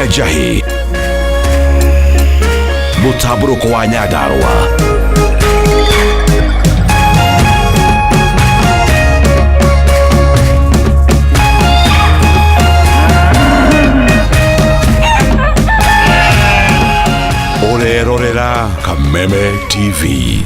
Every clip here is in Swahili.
ya Jahi, Mutaburuko wa Nyadarua, Orerorera Kameme TV.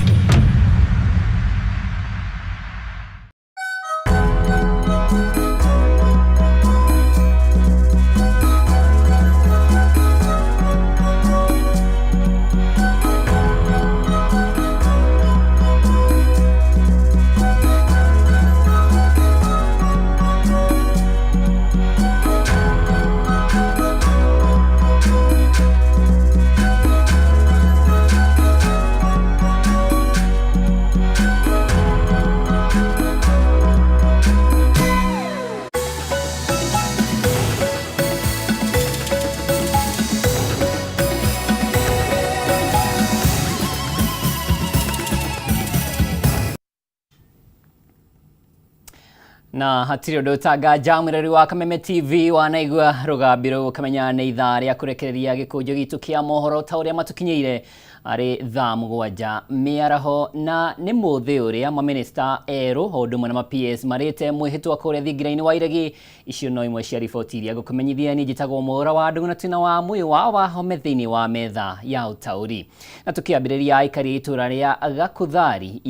Na hatiri undu utangaja mwirori wa Kameme TV wanaigua rugambiro kamenya nĩ ithaa rĩa kurekereria gĩkũnjo gitu kia mohoro ta ũrĩa matukinyeire ari thaa mũgwanja mĩaraho, na nĩ mũthĩ ũrĩa maminista erũ ũndũ ũmwe na ma-PS marĩte mwĩhĩtwa kũrĩa thingira-inĩ wa iregi. Icio no imwe cia riboti iria ngũkũmenyithia niĩ njĩtagwo Mũra wa Ndung'u na twĩna wa mwĩ wa wahome thĩinĩ wa metha ya ũtaũri. Na tũkĩambĩrĩria aikari itũra rĩa Gakuthari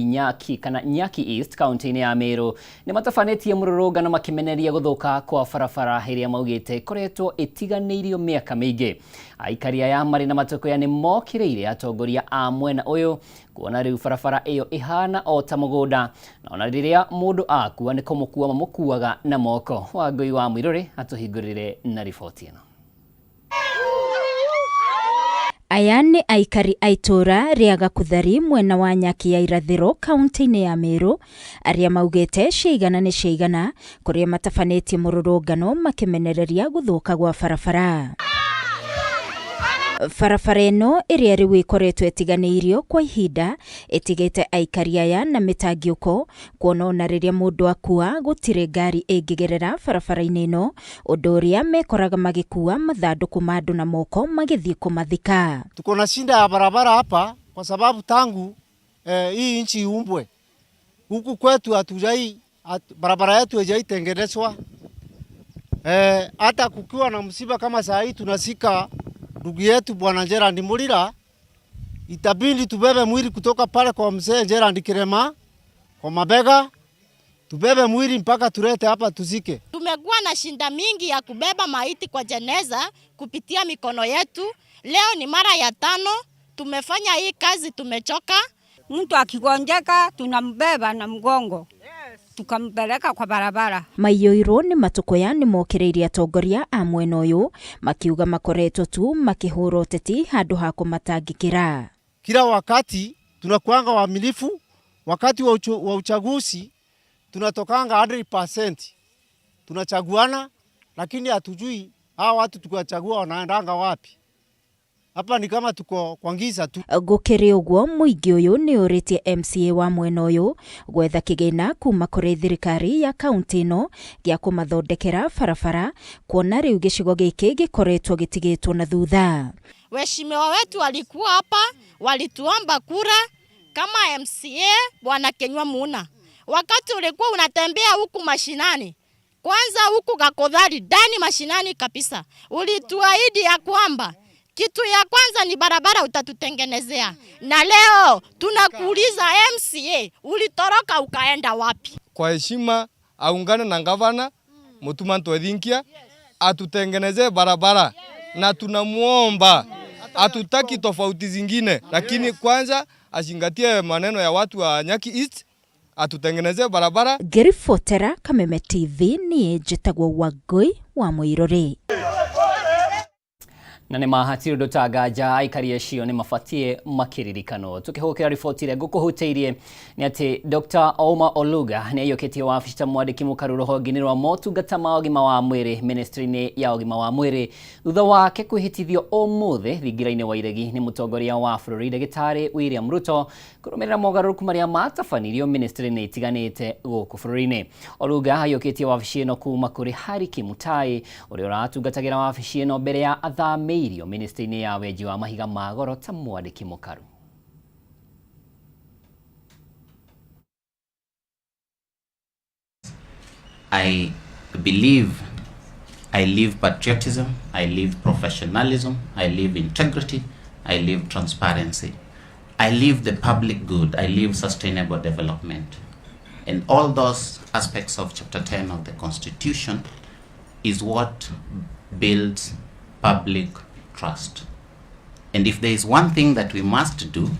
Nyaki East kaunti-inĩ ya Meru nĩ matabanĩtie mũrũrũngano makĩmeneria gũthũka kwa barabara ĩrĩa maugĩte ĩkoretwo ĩtiganĩirio mĩaka mĩingĩ. Aikari aya marĩ na matũkũya nĩ mokĩrĩire atongoria a mwena ũyũ kuona rĩu barabara ĩyo ĩhana o ta mũgũnda, na ona rĩrĩa mũndũ akua nĩ kũmũkua mamũkuaga na moko. Wangui wa Mwirore atũhingũrĩre na riboti ĩno. Aya nĩ aikari a itũra rĩa Gakuthari mwena wa Nyaki ya irathĩro kaunti-inĩ ya Meru arĩa maugĩte ciigana nĩ ciigana kũrĩa matabanĩtie mũrũrũngano makĩmenereria gũthũka gwa barabara. Barabara ĩno ĩrĩa rĩu ĩkoretwo ĩtiganĩirio kwa ihinda ĩtigĩte aikari aya na mĩtangĩũko, kuona ona rĩrĩa mũndũ akua gũtirĩ ngari ĩngĩgerera barabara-inĩ ĩno, ũndũ ũrĩa mekoraga magĩkua mathandũkũ ma andũ na moko magĩthiĩ kũmathika. Tuko na shida ya barabara hapa kwa sababu tangu hii nchi iumbwe huku kwetu barabara yetu haijaitengenezwa. Hata kukiwa na msiba kama saa hii tunasika ndugu yetu Bwana Gerald Mulira, itabidi tubebe mwili kutoka pale kwa mzee Gerald Kirema kwa mabega, tubebe mwili mpaka tulete hapa tuzike. Tumekuwa na shinda mingi ya kubeba maiti kwa jeneza kupitia mikono yetu. Leo ni mara ya 5 tumefanya hii kazi, tumechoka. Mtu akigonjeka tunambeba na mgongo tukampeleka kwa barabara. Maiyũirwo nĩ matũkũya nĩ mokĩrĩirie atongoria a mwena ũyũ makiuga makoretwo tu makĩhũra ũteti handũ ha kũmatangĩkĩra. Kila wakati tunakuanga waaminifu, wakati wa uchaguzi tunatokanga 100%. Tunachaguana, lakini hatujui hawa watu tukiwachagua wanaendanga wapi. Hapa ni kama tuko kwa ngiza tu. Gũkĩrĩ ũguo mũingĩ ũyũ nĩ ũrĩtie MCA wa mwena ũyũ gwetha kĩgĩna kuma kũrĩ thirikari ya kaunti ĩno gĩa kũmathondekera barabara, kuona rĩu gĩcigo gĩkĩ gĩkoretwo gĩtigĩtwo na thutha. Waheshimiwa wetu walikuwa hapa, walituomba kura kama MCA Bwana Kenywa Muna. Wakati ulikuwa unatembea huku mashinani, kwanza huku Gakuthari ndani mashinani kabisa, ulituahidi ya kwamba kitu ya kwanza ni barabara utatutengenezea. Na leo tunakuuliza MCA, ulitoroka ukaenda wapi? Kwa heshima aungane na gavana Mutuma Ntwethinkia atutengenezee barabara, na tunamuomba atutaki tofauti zingine, lakini kwanza azingatie maneno ya watu wa Nyaki East, atutengenezee barabara. Ngĩribotera Kameme TV niĩ njĩtagwo Wangui wa Mwirore. na nĩ mahatire ndũtangaja aikari acio nĩ mabatie makiririkano. Tukihũkĩra riboti ĩrĩa ngũkũhutĩirie nĩ atĩ Dr. Ouma Oluga nĩ aiyũkĩtie wabici ta mwandĩki mũkaru rũhonge-inĩ rwa motungata ma ũgima wa mwĩrĩ ministry-inĩ ya ũgima wa mwĩrĩ thutha wake kwĩhĩtithio ũmũthĩ thingira-inĩ wa iregi nĩ mũtongoria wa bũrũri Ndagĩtarĩ William Ruto kũrũmĩrĩra mogarũrũku marĩa matabanirio ministry-inĩ itiganĩte gũkũ bũrũri-inĩ. Oluga aiyũkĩtie wabici ĩno kuma kũrĩ Harry Kimutai ũrĩa ũratungatagĩra wabici ĩno mbere ya athamĩirio ministry-inĩ ya wenji wa mahiga ma goro ta mwandĩki mũkaru. I believe I live patriotism, I live professionalism, I live integrity, I live transparency. I live the public good, I live sustainable development. And all those aspects of Chapter 10 of the Constitution is what builds public trust. And if there is one thing that we must do,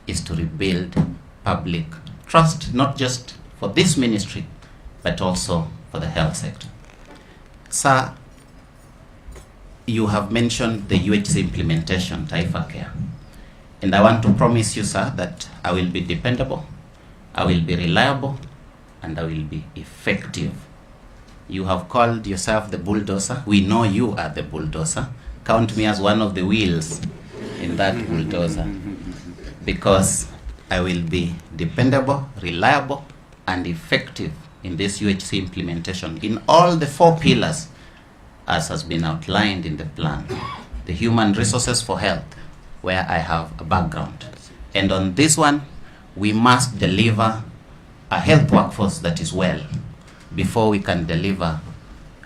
is to rebuild public trust, not just for this ministry, but also for the health sector. Sir, you have mentioned the UHC implementation, Taifa Care. And I want to promise you, sir, that I will be dependable, I will be reliable, and I will be effective. You have called yourself the bulldozer. We know you are the bulldozer. Count me as one of the wheels in that bulldozer, because I will be dependable, reliable, and effective in this UHC implementation in all the 4 pillars as has been outlined in the plan. The human resources for health, where I have a background. And on this one, we must deliver a health workforce that is well before we can deliver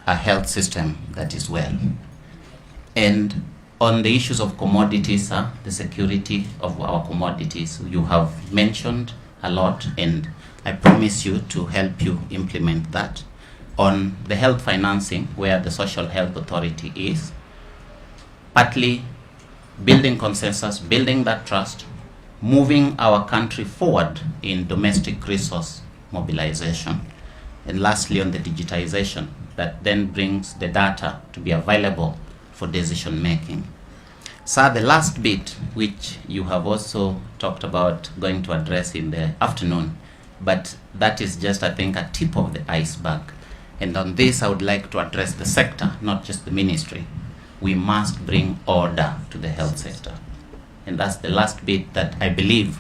a health system that is well. And on the issues of commodities, the security of our commodities, you have mentioned a lot, and I promise you to help you implement that. On the health financing, where the Social Health Authority is, partly building consensus, building that trust, moving our country forward in domestic resource mobilization, and lastly on the digitization that then brings the data to be available for decision making. Sir, the last bit, which you have also talked about going to address in the afternoon, but that is just, I think, a tip of the iceberg. And on this, I would like to address the sector, not just the ministry. We must bring order to the health sector. And that's the last bit that I believe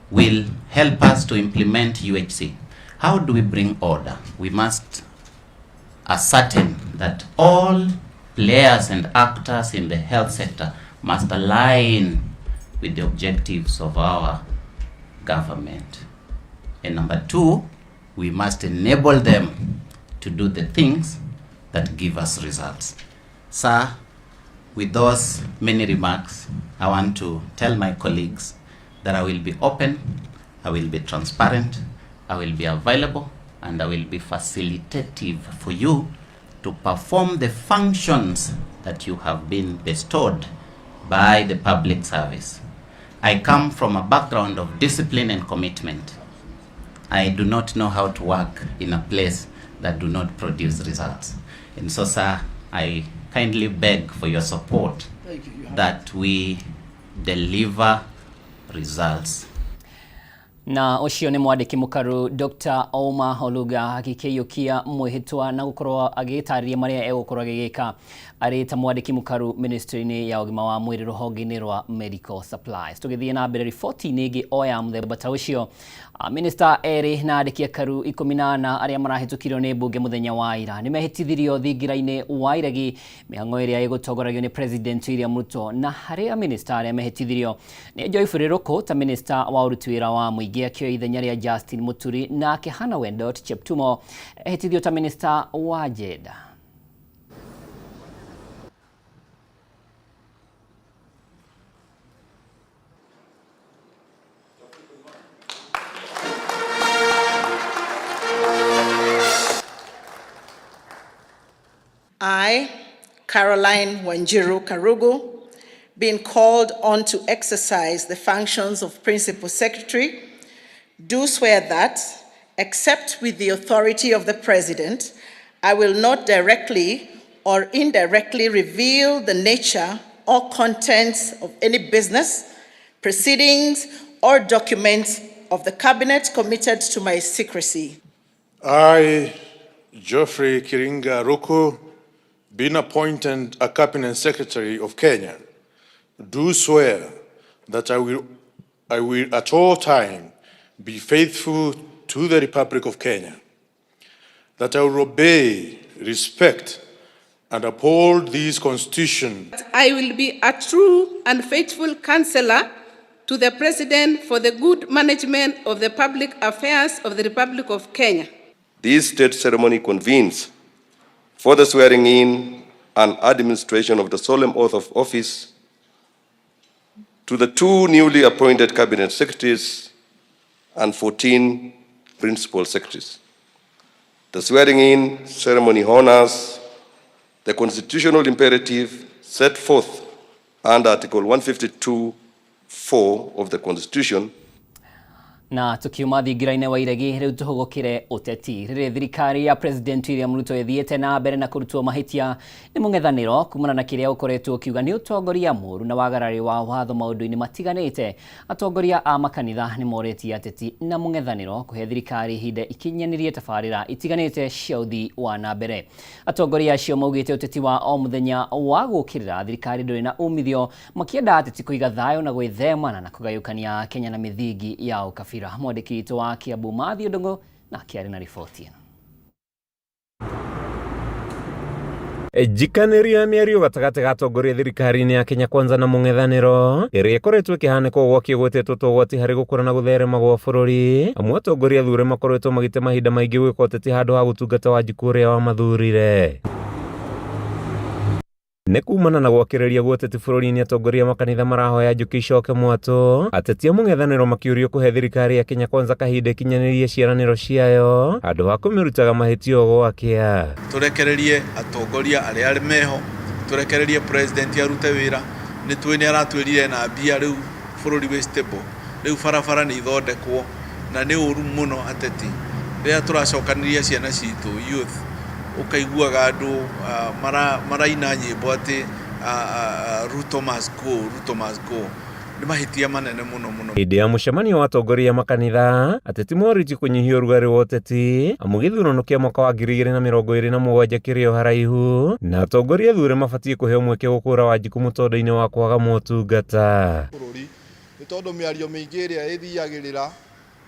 will help us to implement UHC. How do we bring order? We must ascertain that all players and actors in the health sector must align with the objectives of our government. And number 2, we must enable them to do the things that give us results. Sir, with those many remarks, I want to tell my colleagues that I will be open, I will be transparent, I will be available, and I will be facilitative for you to perform the functions that you have been bestowed by the public service. I come from a background of discipline and commitment. I do not know how to work in a place that do not produce results. And so, sir, I kindly beg for your support that we deliver results. Na ucio nĩ mwandĩki mũkaru Dr. Ouma Oluga agĩkĩiyũkia mwĩhĩtwa na gũkorwo agĩtarĩria marĩa egũkorwo agĩgĩka arĩ ta mwandĩki mũkaru ministry-inĩ ya ũgima wa mwĩrĩ rũhonge-inĩ rwa medical supplies. Tũgĩthiĩ na mbere riboti-inĩ ĩngĩ oya mũthemba ta ũcio, minister erĩ na andĩki akaru 14 arĩa marahĩtũkirio nĩ mbunge mũthenya wa ira nĩ mehĩtithirio thingira-inĩ wa iregi mĩhang'o ĩrĩa ĩgũtongoragio nĩ President William Ruto, na harĩa minister arĩa mehĩtithirio nĩ Joy Bũrĩrũkũ ta minister wa ũruti wĩra wa mũingĩ akĩoya ithenya rĩa Justin Muturi, nake Hannah Wendot Cheptumo ehĩtithio ta minister wa Jeda. I, Caroline Wanjiru Karugu, being called on to exercise the functions of Principal Secretary, do swear that, except with the authority of the President, I will not directly or indirectly reveal the nature or contents of any business, proceedings, or documents of the cabinet committed to my secrecy. I, Geoffrey Kiringa Ruku, being appointed a cabinet secretary of Kenya, do swear that I will at all time be faithful to the Republic of Kenya, that I will obey, respect, and uphold this Constitution. I will be a true and faithful counselor to the President for the good management of the public affairs of the Republic of Kenya. This state ceremony convenes for the swearing in and administration of the solemn oath of office to the 2 newly appointed cabinet secretaries and 14 principal secretaries. The swearing in ceremony honors the constitutional imperative set forth under Article 152(4) of the Constitution. Na tukiuma thingira-inĩ wa iregi rĩu tũhũgũkĩre ũteti rĩrĩ thirikari ya President William Ruto ĩthiĩte na mbere na kũrutwo mahĩtia nĩ mũng'ethanĩro kumana na kĩrĩa ũkoretwo ũkiuga nĩ ũtongoria mũũru na wagarari wa watho maũndũ-inĩ matiganĩte. Atongoria a makanitha nĩ morĩtie ateti na mũng'ethanĩro kũhe thirikari ihinda ikinyanĩrie tabarĩra itiganĩte cia ũthii wa na mbere. Atongoria acio maugĩte ũteti wa o mũthenya wa gũkĩrĩra thirikari ndũrĩ na umithio, makĩenda ateti kũiga thayũ na gwĩthemana na kũgayũkania Kenya na mĩthingi ya ũkabira. Mwandĩki witũ wa Embu Mathi Ndongo na kĩarĩ na riboti. Jikanĩria mĩario gatagatĩ ga atongoria thirikari-inĩ ya Kenya Kwanza na mũng'ethanĩro ĩrĩa ĩkoretwo ĩkĩhanĩka ũgwati ũgwetetwo ũgwati harĩ gũkũra na gũtherema gwa bũrũri. Amwe atongoria athure makoretwo magĩte mahinda maingĩ gwĩka ũteti handũ ha gũtungata Wanjiku ũrĩa wamathurire. Nĩ kumana na gwakĩrĩria gũteti bũrũri-inĩ atongoria makanitha marahoya njũkĩ icoke mwatũ. Ateti a mũng'ethanĩro makĩũrio kũhe thirikari ya Kenya Kwanza kahinda ikinyanĩrie ciĩranĩro ciayo handũ ha kũmĩrutaga mahĩtia o gwakĩa. Tũrekererie atongoria arĩa meho, tũrekererie president arute wĩra. Nĩ tuĩ nĩ aratwĩrire na mbia rĩu bũrũri wĩ stable, rĩu barabara nĩ ithondekwo na nĩ ũru mũno ateti rĩrĩa tũracokaniria ciana citũ youth ukaiguaga andũ maraina nyĩmbo atĩ Ruto must go, Ruto must go. Nĩ mahĩtia manene mũno mũno. Hĩndĩ ya mũcemanio wa atongoria makanitha, ateti morĩtio kũnyihia ũrugarĩ wa ũteti amu gĩthurano kĩa mwaka wa 2027 kĩrĩ o haraihu na atongoria athure mabatiĩ kũheo mweke gũkũra Wanjiku mũtondũ-inĩ wa kwaga motungata. Nĩ tondũ mĩario mĩingĩ ĩrĩa ĩthiagĩrĩra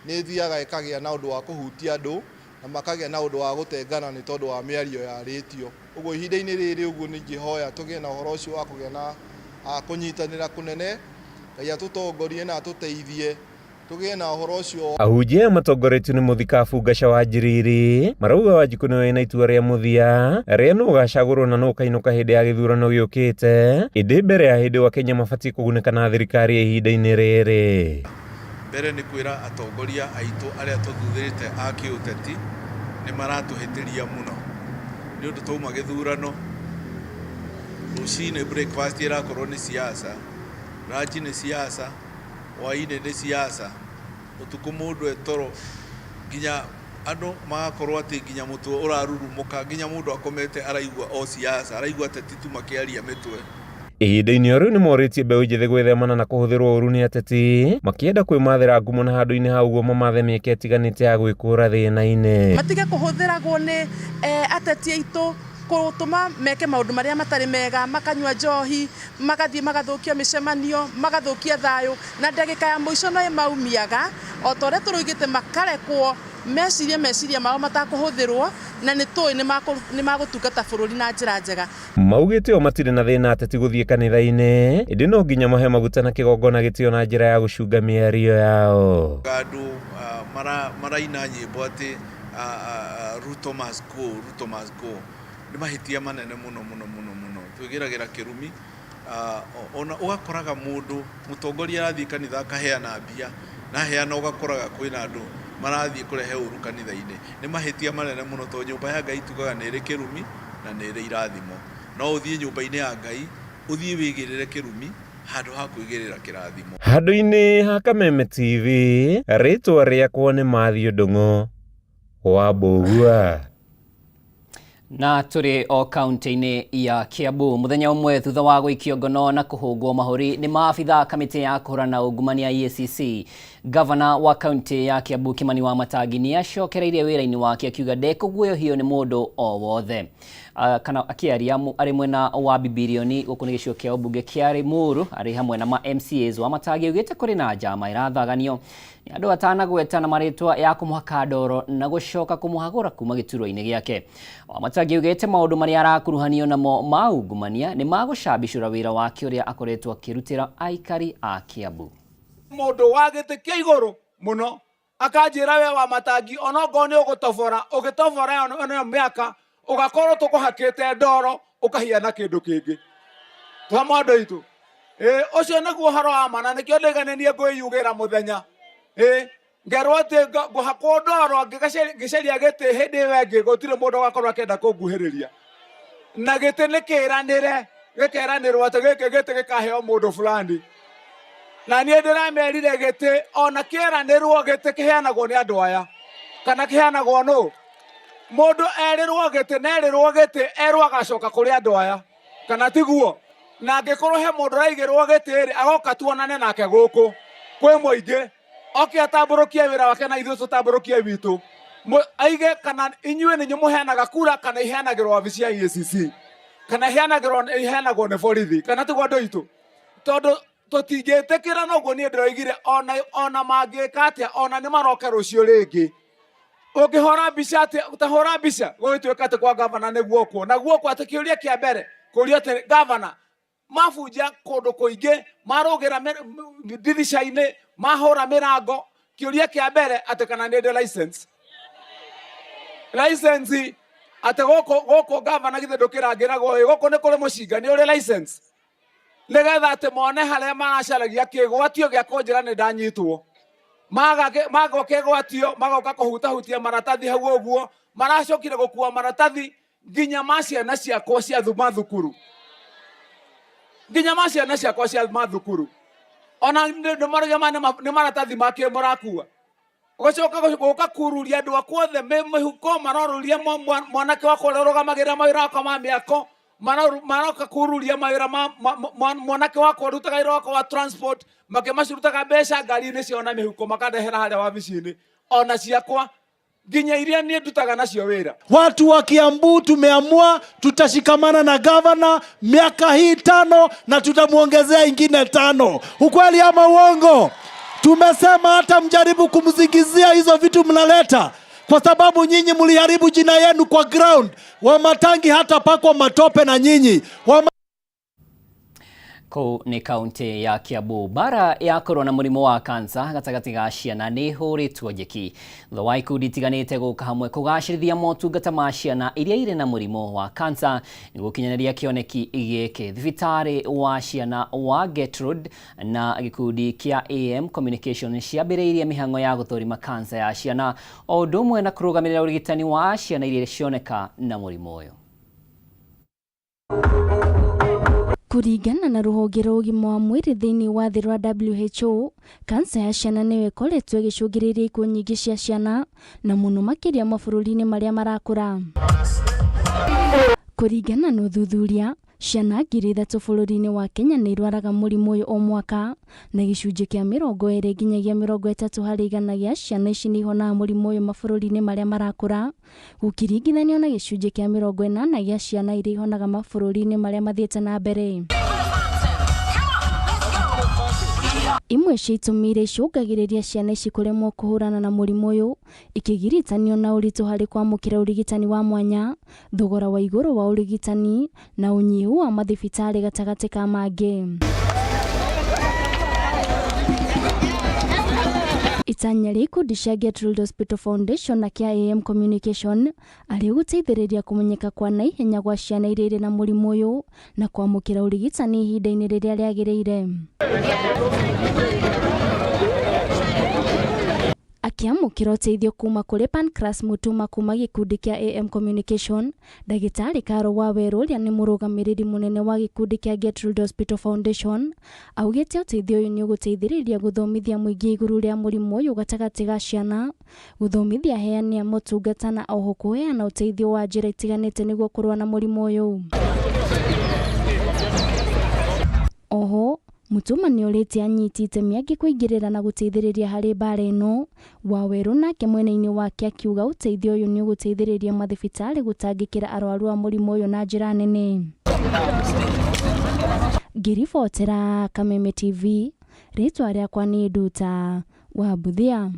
nĩ ĩthiaga ĩkagĩa na ũndũ wa kũhutia andũ na makagĩa na ũndũ wa gũtengana nĩ tondũ wa mĩario yarĩtio. Ũguo ihinda-inĩ rĩrĩ ũguo ningĩhoya tũgĩe na ũhoro ũcio wa kũgĩa na kũnyitanĩra kũnene, Ngai atũtongorie na atũteithie tũgĩe na ũhoro ũcio. Ahunjia matongoretio nĩ mũthikabu Ngaca wa Njiriri marauga Wanjiku nĩwe wĩna itua rĩa mũthia rĩa nũ ũgacagũrwo na nũ ũkainũka hĩndĩ ya gĩthurano gĩũkĩte, ĩndĩ mbere ya hĩndĩ wa Kenya mabatiĩ kũgunĩka na thirikari ihinda-inĩ rĩrĩ. Mbere nĩ kwĩra atongoria aitũ arĩa tũthuthĩrĩte a kĩũteti nĩ maratũhĩtĩria mũno nĩ ũndũ twauma gĩthurano. Rũcinĩ breakfast ĩrakorwo nĩ siasa, ranji nĩ siasa, hwaĩ-inĩ nĩ siasa, ũtukũ mũndũ etoro, nginya andũ magakorwo atĩ nginya mũtwe ũrarurumũka, nginya mũndũ akomete araigua o siasa, araigua ateti tu makĩaria mĩtwe. Ihinda-inĩ o rĩu nĩ morĩtie mbeũ njĩthĩ gwĩthemana na kũhũthĩrwo ũru nĩ ateti, makĩenda kwĩmathĩra ngumo na handũ-inĩ hau ũguo mamathe mĩeke ĩtiganĩte ya gwĩkũra thĩna-inĩ. Matige kũhũthĩragwo nĩ ateti aitũ gũtũma meke maũndũ marĩa matarĩ mega, makanyua njohi, magathiĩ magathũkia mĩcemanio, magathũkia thayũ, na ndagĩka ya mũico no maumiaga o ta ũrĩa tũroigĩte makarekwo meciria mao matakũhũthĩrwo na nĩ tũĩ nĩ magũtungata bũrũri na njĩra njega. Maugĩte o matirĩ na thĩna ateti gũthiĩ kanitha-inĩ, ĩndĩ no nginya mahe maguta na kĩgongona gĩtĩo na njĩra ya gũcunga mĩario yao. Andũ maraina nyĩmbo atĩ Ruto must go, Ruto must go. Nĩ mahĩtia manene mũno mũno mũno mũno. Twĩgĩragĩra kĩrumi ona ũgakoraga mũndũ mũtongoria arathiĩ kanitha akaheana mbia na heana ũgakoraga kwĩna andũ marathiĩ kũrehe ũru kanitha-inĩ. Nĩ mahĩtia manene mũno tondũ nyũmba ya Ngai tugaga nĩ ĩrĩ kĩrumi na nĩ ĩrĩ irathimo. No ũthiĩ nyũmba-inĩ ya Ngai ũthiĩ wĩgĩrĩre kĩrumi handũ ha kwĩgĩrĩra kĩrathimo. Handũ-inĩ ha Kameme TV, rĩtwa rĩakwa nĩ Mathi Ndongo wa Mbũgua. Na turi o kaunti-ini ya Kiambu muthenya umwe thutha wa guikio ngono na kuhungwo mahuri ni maabitha kamiti ya kuhurana ungumania EACC. Governor wa kaunti ya Kiambu Kimani wa Matangi ni acokereirie wira-ini wake akiuga ndekuguoyohio ni mundu o wothe. Kana akiaria ari mwena wa Bibilioni guku ni gicigo kia ubunge kia Limuru ari hamwe na ma MCAs wa Matangi ugite kuri na njama irathaganio ni andu atana gwetana maritwa ya kumuhaka ndoro na gucoka kumuhagura kuma gituro-ini giake. Wa Matangi ugite maundu maria arakuruhanio namo ma ungumania ni magucambicura wira wake uria akoretwo akirutira aikari a Kiambu. Mundu wa gite kia iguru muno akanjira we Wa Matangi onogo ni ugutobora ono miaka ugakorwo tukuhakite ndoro ukahiana kindu kingi twamondo itu ucio niguo haro wa mana nikio ndiganenie ngwiyugira muthenya ngerwo ati nguhakwo ndoro ngiceria giti hindi wengi gutire mundu gakorwo akenda kunguhiriria na giti nikiranire gikeranirwo ati giki giti gikaheo mundu fulani na nie ndiramerire giti ona kiranirwo giti kiheanagwo ni andu aya kana kiheanagwo no mundu erirwo giti nerirwo giti erwo agacoka kuri andu aya kana tiguo na ngikorwo he mundu raigirwo giti ri agoka tuonane nake guku kwi muingi oke atamburukie wira wake na ithuĩ tutamburukie witu aige kana inyuĩ nĩ mũheanaga kura kana iheanagĩrwo wabici ya EACC kana iheanagwo nĩ borithi kana tiguo andũ itũ tondũ tũtingĩtĩkĩra noguo niĩ ndĩroigire ona mangĩka atĩa ona nĩ maroka rũciũ rĩngĩ ũngĩhora mbica atĩ ũtahora mbica gũgĩtuĩka atĩ kwa gavana nĩ guoko na guoko atĩ kĩũria kĩa mbere kũria atĩ gavana mabunja kũndũ kũingĩ marũgĩra ndirica-inĩ mahũra mirango kĩũria kĩa mbere atĩ kana nĩ ndĩ license atĩ gũkũ gavana githĩ ndũkĩrangĩragwo gũkũ nĩ kũrĩ mũcinga nĩ ũrĩ license nĩgetha atĩ mone harĩa maracaragia kĩgwatio gĩa kũnjĩra nĩ ndanyitwo magoka kĩgwatio magoka kũhutahutia maratathi hau ũguo maracokire gũkua maratathi nginya ma ciana ciakwa cia mathukuru nginya ma ciana ciakwa cia mathukuru ona nĩ maratathi make mũrakua ũgacoka gũka kururia andũ akwa othe mĩhuko maroruria mwanake wakwa ũrĩa ũrũgamagĩrĩra mawĩra wakwa ma mĩako maroka kururia mawĩra mwanake wakwa ũrutaga wĩra wakwa wa transport makĩmacirutaga mbeca ngari-inĩ ciao na mĩhuko makandehera harĩa wabici-inĩ ona ciakwa nginya iria niĩ ndutaga nacio wĩra. Watu wa Kiambu tumeamua tutashikamana na gavana miaka hii 5 na tutamuongezea ingine 5. Ukweli ama uongo? Tumesema hata mjaribu kumzingizia hizo vitu mnaleta, kwa sababu nyinyi mliharibu jina yenu kwa ground. Wa Matangi hata pakwa matope na nyinyi. Kũu nĩ kaunti ya Kiambu. Bara ya korwo na mũrimũ wa kansa gatagatĩ ga ciana nĩ hũrĩtwo njeki thutha wa ikundi itiganĩte gũka hamwe kũgacĩrithia motungata ma ciana iria irĩ na mũrimũ wa kansa nĩguo gũkinyanĩria kĩoneki gĩkĩ. Thibitarĩ wa ciana wa Gertrude na gĩkundi kĩa AM Communication ciambĩrĩirie mĩhang'o ya gũthũrima kansa ya ciana o ũndũ ũmwe na kũrũgamĩrĩra ũrigitani wa ciana iria cioneka na mũrimũ ũyũ. Kuringana na rũhonge rwa ũgima wa mwĩrĩ thĩinĩ wa thĩ rwa WHO, kansa ya ciana nĩyo ĩkoretwo ĩgĩcũngĩrĩria ikuũ nyingĩ cia ciana na mũno makĩria mabũrũri-inĩ marĩa marakũra. Kuringana na ũthuthuria, ciana ngiri 3 bũrũri-inĩ wa Kenya nĩ irwaraga mũrimũ ũyũ o mwaka na gĩcunjĩ kĩa 20 nginyagia 30 harĩ 100 gĩa ciana ici nĩ ihonaga mũrimũ ũyũ mabũrũri-inĩ marĩa marakũra gũkĩringithanio na gĩcunjĩ kĩa 80 gĩa ciana iria ihonaga mabũrũri-inĩ marĩa mathiĩte na mbere. Imwe cia itũmi iria icũngagĩrĩria ciana ici kũremwo kũhũrana na mũrimũ ũyũ ikĩgiritanio na ũritũ harĩ kwamũkĩra ũrigitani wa mwanya, thogora wa igũrũ wa ũrigitani na ũnyihu wa mathibitarĩ gatagatĩ ka mangĩ. Itanya rĩa ikundi cia Gertrude Hospital Foundation na kĩa AM Communication arĩ gũteithĩrĩria kũmenyeka kwa naihenya gwa ciana iria irĩ na mũrimũ ũyũ na kwamũkĩra ũrigitani ihinda-inĩ rĩrĩa rĩagĩrĩire. akiamukira uteithio kuma kuri Pancras Mutuma kuma gikundi kia AM Communication. Ndagitari Karo Waweru uria ni murugamiriri munene wa gikundi kia Gertrude Hospital Foundation augite uteithio uyu ni uguteithiriria guthomithia muingi iguru ria murimu uyu gatagati ga ciana, guthomithia heani a motungata na oho kuheana uteithio wa njira itiganite niguo kurua na murimu uyu. Oho Mutuma ni urite anyiti itemi kuingirira na guteithiriria hari bara ino. Waweru nake mwena-ini wake akiuga uteithio uyu ni uguteithiriria mathibitari gutangikira arwaru a murimu uyu na njira nene. Ngiribotera Kameme TV, ritwa riakwa ni Nduta wa Buthia.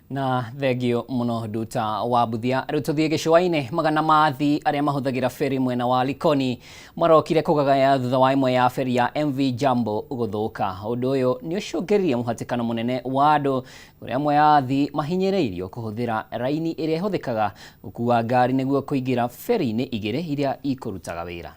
Na thegio muno Nduta wa Buthia. Riu tuthie gicua-ini magana mathi aria mahuthagira ferry mwena wa Likoni marokire kugagaya thutha wa imwe ya ferry ya MV Jambo guthuka. Undu uyu ni ucungiririe muhatikano munene wa andu uria amwe ya athi mahinyireirio kuhuthira raini iria ihuthikaga gukua ngari niguo kuingira ferry-ini igiri iria ikurutaga wira.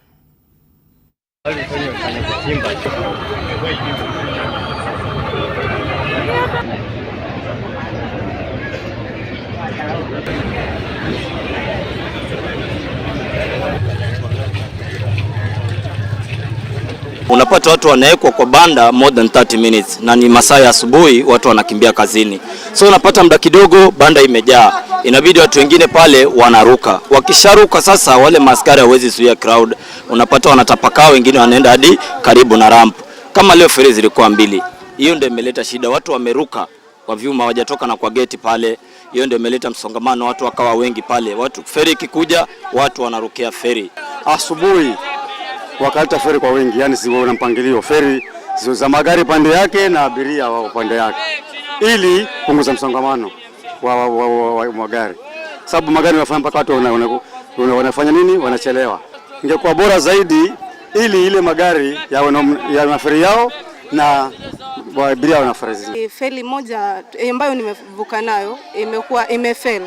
Unapata watu wanawekwa kwa banda more than 30 minutes na ni masaa ya asubuhi, watu wanakimbia kazini. So unapata muda kidogo banda imejaa. Inabidi watu wengine pale wanaruka. Wakisharuka sasa wale maskari hawezi zuia crowd. Unapata wanatapakaa, wengine wanaenda hadi karibu na ramp. Kama leo ferry zilikuwa 2. Hiyo ndio imeleta shida. Watu wameruka kwa vyuma, hawajatoka na kwa geti pale. Hiyo ndio imeleta msongamano, watu wakawa wengi pale. Watu ferry ikikuja, watu wanarukia ferry. Asubuhi wakaleta ferry kwa wengi, yani si wana mpangilio ferry za magari pande yake na abiria wa pande yake, ili punguza msongamano wa magari, sababu magari wanafanya mpaka watu wanafanya nini, wanachelewa. Ingekuwa bora zaidi ili ile magari ya ferry yao na abiria wanafarazi. Ferry moja ambayo nimevuka nayo imefail,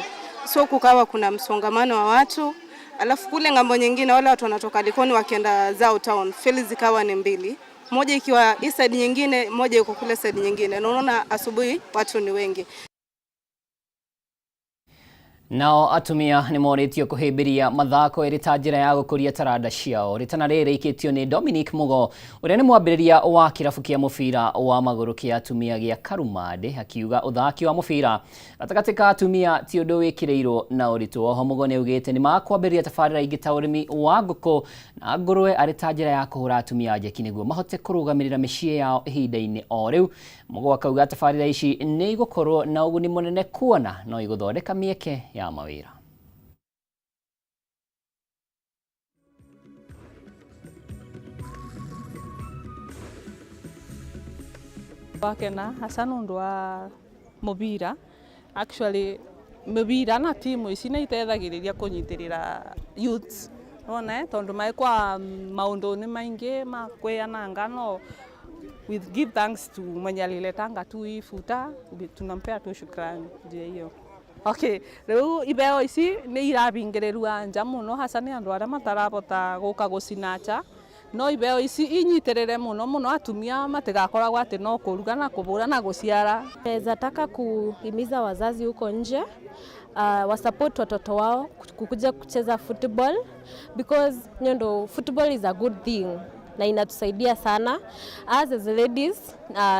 so kukawa kuna msongamano wa watu. Alafu kule ngambo nyingine wale watu wanatoka Likoni wakienda zao town, ferry zikawa ni 2. Moja ikiwa hii side nyingine, moja yuko kule side nyingine. Na unaona asubuhi watu ni wengi. Nao atumia ni moritio kuhibiria mathako iri njira ya gukuria taranda ciao. Ritana riri ikitio ni Dominic Mugo uria ni mwambiriria wa kirabu kia mubira wa maguru kia atumia gia Karumade, akiuga uthaki wa mubira gatagati ka atumia ti undu wikireirwo na uritu. Oho Mugo ni ugite ni makwambiriria tabarira ingi ta urimi wa nguku na ngurwe ari ta njira ya kuhura atumia njeki niguo mahote kurugamirira micii yao ihinda-ini o riu. Mugo akauga tabarira ici ni igukorwo na uguni munene kuona no iguthondeka mieke ya mawira. Wakena hasa nundu wa mubira, actually mubira na timu ici ni itethagiriria kunyitirira youths, wona tondu mai kwa maundu ni maingi makweana ngano. We give thanks to mwenye aliletanga tu ifuta, tunampea tu shukrani je hiyo. Okay, rĩu ibeo ici nĩ irabingĩrĩrua nja mũno, hasa nĩ andũ arĩa matarabota gũka gũcinacha. No ibeo ici inyitĩrĩre mũno atumia matigakoragwo atĩ no kũruga na kũbũra na gũciara. Naweza taka kuhimiza wazazi huko nje wasupport watoto wao kukuja kucheza football, because football is a good thing na inatusaidia sana. As ladies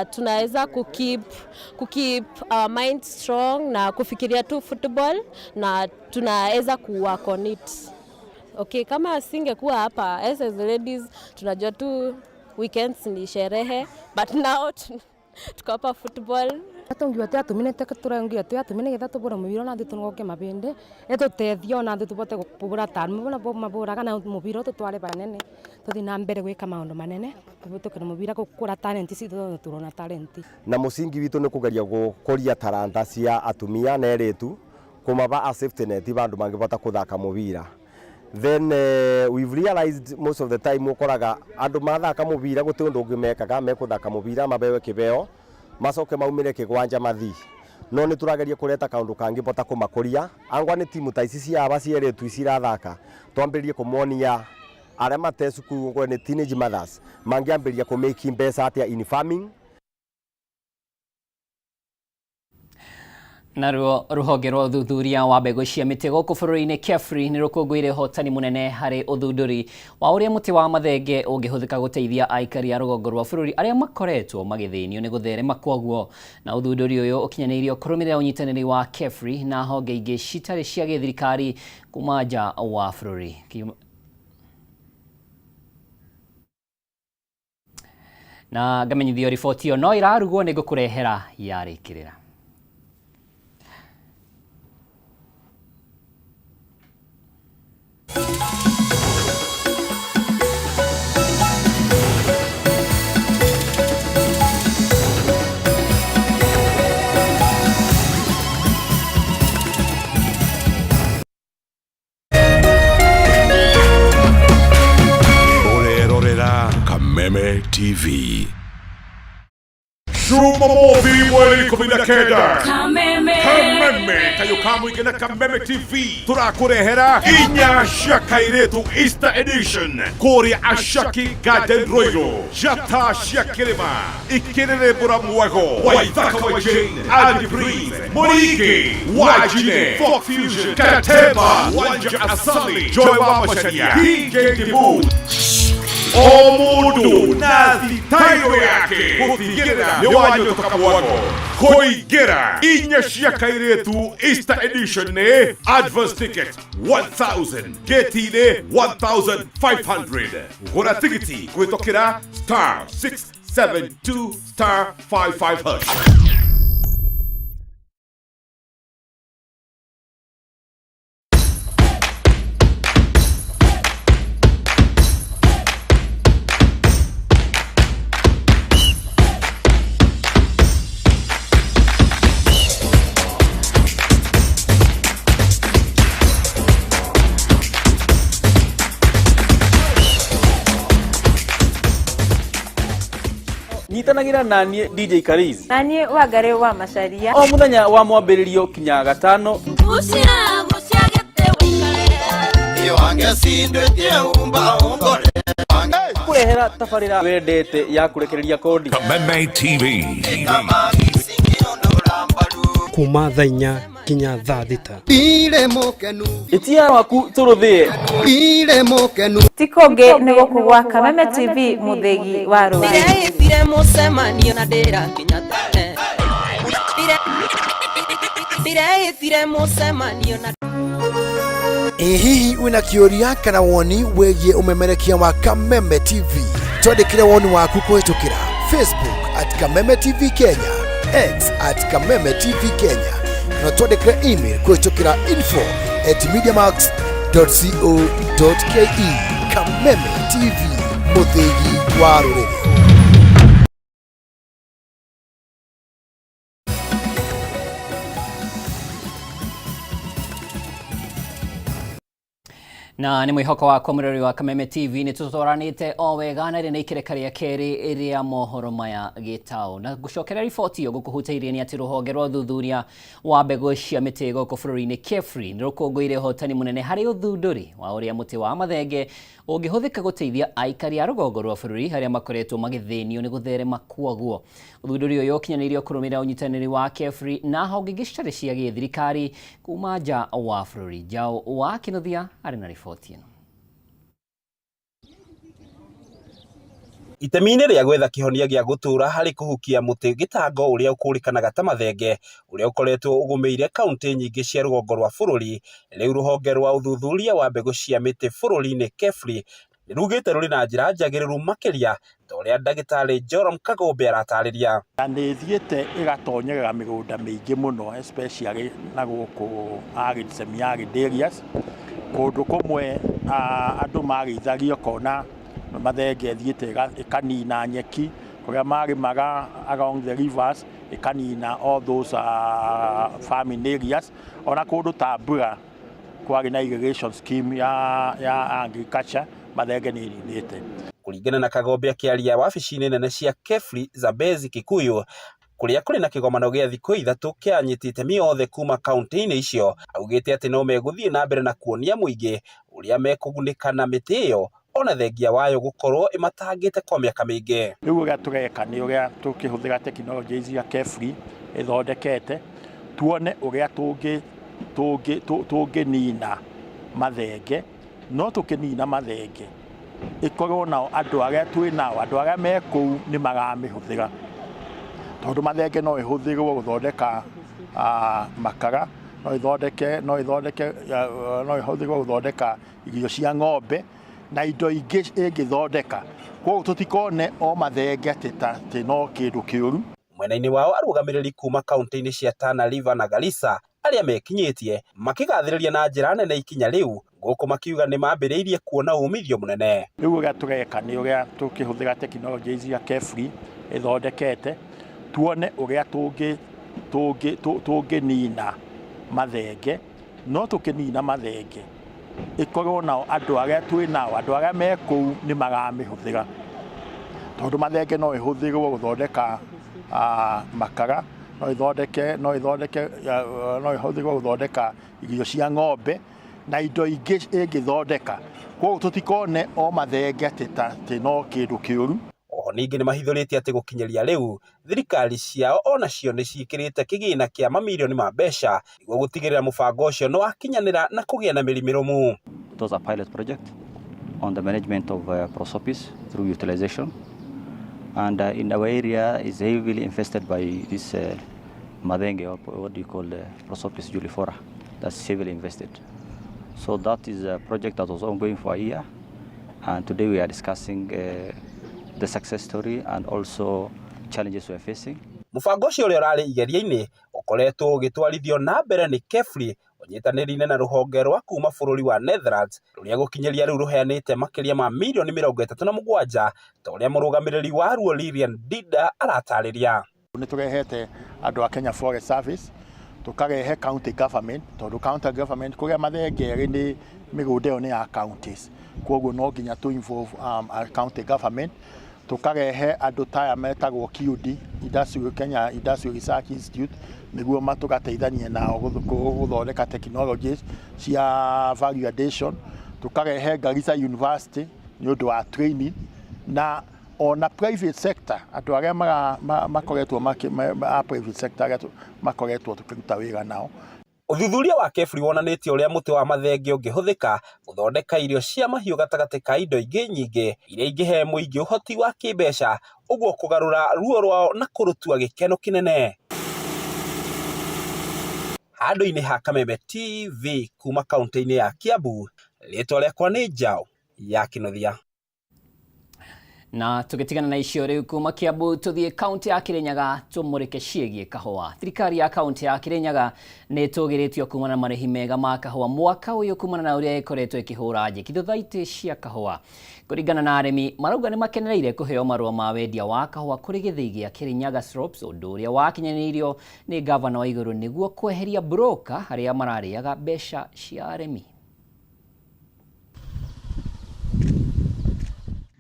tunaweza kukeep our mind strong na kufikiria tu football na tunaweza kuwork on it. Okay, kama singekuwa hapa as ladies tunajua tu weekends ni sherehe, but now tuko hapa football. Atongi wate atumine teketurangi atu atumine getha tubura mubiro na nditungoke mabende etutethio na nditubote kubura tamu bona mabura kana mubiro tutware banene tuthi na mbere gwika maundu manene tubutuke mubira gukura talent ici turona talent na musingi witu ni kugeria gukuria taranta cia atumia na eritu kumaba a safety net bandu mangibota kuthaka mubira. Then we've realized most of the time ukoraga andu mathaka mubira guti undu ngimekaga mekuthaka mubira mabewe kibeo macoke maumire kigwanja mathi, no ni turageria kureta kaundu kangi bota kumakuria angwa ni timu ta ici cia abaciere tu icirathaka twambiririe kumuonia aria matecukuru ngo ni teenage mothers mangiambiria ku make mbeca atia in farming. Naruo ruhonge rwa uthuthuria wa mbegu cia mĩtĩ gũkũ bũrũri-inĩ KEFRI nĩ rũkũngũĩire ũhotani mũnene harĩ ũthundũri wa ũrĩa mũtĩ wa mathenge ũngĩhũthĩka gũteithia aikari a rũgongo rwa bũrũri arĩa makoretwo magĩthĩnio nĩ gũtherema kwaguo. Na ũthundũri ũyũ ũkinyanĩirio kũrũmĩrĩra ũnyitanĩri wa KEFRI na honge ingĩ citarĩ cia gĩthirikari kuma nja wa bũrũri. Na ngamenyithio riboti ĩyo no ĩrarugwo nĩ ngũkũrehera yarĩkĩrĩra. Kameme TV. Shuma movie wali kumina keda. Kameme kayo kamu ikena Kameme TV. Turakurehera Inya Shakairetu Easter Edition. Kori Ashaki Garden Royal. Jata Shakirima. Ikenere Buramuago. Waitaka Wajane. Adi Breeze. Monique. Wajine. Folk Fusion. Kateba. Wanja Asali. Joy Wamashania. DJ Embu. Omudu nazi tayo yake kutigera nyowanyo tokabuwago koigera inyashia kairetu Easter Edition ne advance ticket 1000 geti ne 1500 gora tiketi kwetokera *672 *55#. Nyitanagira nanie DJ Kariz nanie wagare wa macharia o muthenya wa mwambĩrĩrio kinya gatano kurehera tabarĩra wendete ya kurekereria kodi Kameme TV kuma thaa 4 kinya thaa 6 ire mukenu itia waku turuthie ire mukenu tikonge nego kugwa Kameme TV muthegi wa ro ire musemanio na ndira kinya tene ire musemanio na hihi wina kĩũria kana woni wĩgiĩ umemerekia wa Kameme TV twandĩkĩre woni waku kũhĩtũkĩra Facebook @Kameme TV Kenya, X @Kameme TV Kenya, na twandĩkĩre email kũhĩtũkĩra info@mediamax.co.ke. Kameme TV, mũthĩgi wa rũrĩrĩ. Na nĩ mwĩhoko wakwa mũrori wa Kameme TV nĩ tũtwaranĩte o wega na rĩ ikĩreka rĩa kerĩ rĩa mohoro maya gĩtao. Na gũcokeria riboti ĩyo gũkũhutĩirie nĩ atĩ rũhonge rwa ũthuthuria wa mbegũ cia mĩtĩ gũkũ bũrũri-inĩ KEFRI nĩ rũkũngũĩire ũhotani mũnene harĩ ũthundũri wa ũrĩa mũtĩ wa mathenge ũngĩhũthĩka gũteithia aikari a rũgongo rwa bũrũri arĩa makoretwo magĩthĩnio nĩ gũtherema kwaguo. Ũthundũri ũyũ ũkinyanĩirio kũrũmĩrĩra ũnyitanĩri wa KEFRI na honge ingĩ citarĩ cia gĩthirikari kuma nja wa bũrũri. Njaũ wa Kĩnuthia arĩ na riboti ĩno. Itemi-inĩ rĩa gwetha kĩhonia gĩa gũtũũra harĩ kũhukia mũtĩ gĩtango ũrĩa ũkũrĩkanaga ta mathenge ũrĩa ũkoretwo ũgũmĩire kaunti nyingĩ cia rũgongo rwa bũrũri, rĩu rũhonge rwa ũthuthuria wa mbegũ cia mĩtĩ bũrũri-inĩ KEFRI nĩ rugĩte rũrĩ na njĩra njagĩrĩru makĩria ta ũrĩa ndagĩtarĩ Joram Kagombe aratarĩria. Nĩ thiĩte ĩgatonyerera mĩgũnda mĩingĩ mũno especially na gũkũ semi-arid areas, kũndũ kũmwe andũ marĩithagio kona mathenge thiĩte ĩkanina nyeki kũrĩa marĩmaga along the rivers, ĩkanina all those farming areas, ona kũndũ ta Mbura kwarĩ na irrigation scheme ya agriculture mathenge nĩ ininĩte. Kũringana na Kagombe akĩaria wabici-inĩ nene cia KEFRI Zambezi Kikuyu kũrĩa kũrĩ na kĩgomano gĩa thikũ ithatũ kĩa anyiti itemi othe kuma kaunti-inĩ icio, augĩte atĩ no megũthiĩ na mbere na kuonia mũingĩ ũrĩa mekũgunĩka na mĩtĩ ĩyo ona thengia wayo gũkorwo ĩmatangĩte kwa mĩaka mĩingĩ. Rĩu ũrĩa tũreka nĩ ũrĩa tũkĩhũthĩra tekinoronjĩ cia KEFRI ĩthondekete, tuone uria tũngĩnina mathenge, no tũkĩnina mathenge ikorwo nao andũ arĩa twĩ nao, andũ arĩa me kũu nĩ magamĩhũthĩra, tondũ mathenge no ĩhũthĩrwo gũthondeka makara, no ĩhũthĩrwo gũthondeka irio cia ng'ombe na indo ingĩ ĩngĩthondeka. Koguo tũtikone o mathenge atĩ no kĩndũ kĩũru. Mwena-inĩ wao arũgamĩrĩri kuma kaunti-inĩ cia Tana River na Garissa arĩa mekinyĩtie makĩgathĩrĩria na njĩra nene ikinya rĩu, gũkũ makiuga nĩ mambĩrĩirie kuona umithio mũnene. Rĩu ũrĩa tũreka nĩ ũrĩa tũkĩhũthĩra tekinoronjĩ cia ferry ĩthondekete, tuone ũrĩa tũngĩnina mathenge, no tũkĩnina mathenge ikorwo nao andũ arĩa twĩ nao, andũ arĩa me kũu nĩ magamĩhũthĩra, tondũ mathenge no ĩhũthĩrwo gũthondeka makara, no ĩhũthĩrwo gũthondeka irio cia ng'ombe na indo ingĩ ĩngĩthondeka. Koguo tũtikone o mathenge atĩ no kĩndũ kĩũru. Oho ningĩ nĩ mahithũrĩtie atĩ gũkinyĩria rĩu thirikari ciao onacio nĩ ciĩkĩrĩte kĩgĩna kĩa mamirioni ma mbeca nĩguo gũtigĩrĩra mũbango ũcio nĩ wakinyanĩra na kũgĩa na mĩrimĩrũmu. It was a pilot project on the management of prosopis through utilization, and in our area is heavily infested by this madenge, or what do you call prosopis julifora, that's heavily infested. So that is a project that was ongoing for a year, and today we are discussing the success story and also challenges we are facing. Mũbango ũcio ũrĩa ũrarĩ igeria-inĩ ũkoretwo ũgĩtwarithio na mbere nĩ KEFRI ũnyitanĩri-inĩ na rũhonge rwa kuma bũrũri wa Netherlands rũrĩa gũkinyĩria rĩu rũheanĩte makĩria ma mirioni 37 ta ũrĩa mũrũgamĩrĩri wa ruo Lilian Dida aratarĩria. Nĩ tũrehete andũ a Kenya Forest Service, tũkarehe county government, tondũ county government kũrĩa mathenge nĩ mĩgũnda ĩyo nĩ ya counties, koguo no nginya to involve county government. Tukarehe andũ taya metagwo QD, Kenya Industrial Research Institute, nĩguo matũgateithanie nao gũthondeka technologies cia value addition. Tukarehe Garissa University nĩ ũndũ wa training, na ona private sector, andũ arĩa makoretwo private sector arĩa makoretwo tũkĩruta wĩra nao. Ũthuthuria wa KEFRI wonanĩtie ũrĩa mũtĩ wa mathenge ũngĩhũthĩka gũthondeka irio cia mahiũ gatagatĩ ka indo ingĩ nyingĩ iria ingĩhe mũingĩ ũhoti wa kĩmbeca, ũguo kũgarũra ruo rwao na kũrũtua gĩkeno kĩnene. Handũ-inĩ ha Kameme TV kuma kaunti-inĩ ya Kiambu, rĩtwa rĩakwa nĩ Njau ya Kĩnothia. Na tugitigana na icio riu kuma Kiambu tuthie kaunti ya Kirinyaga tumurike ciĩgie kahũa. Thirikari ya kaunti ya Kirinyaga nĩ tũgĩrĩtio kumana na marĩhi mega ma kahũa mwaka ũyũ kumana na ũrĩa ĩkoretwo ĩkĩhũra njeki thothaitĩ cia kahũa. Kũringana na arĩmi marauga nĩ makenereire kũheo marũa ma wendia wa kahũa kũrĩ gĩthĩi gĩa Kirinyaga Slops, ũndũ ũrĩa wakinyanĩirio nĩ gavana wa igũrũ nĩguo kweheria broker arĩa mararĩaga mbeca cia arĩmi.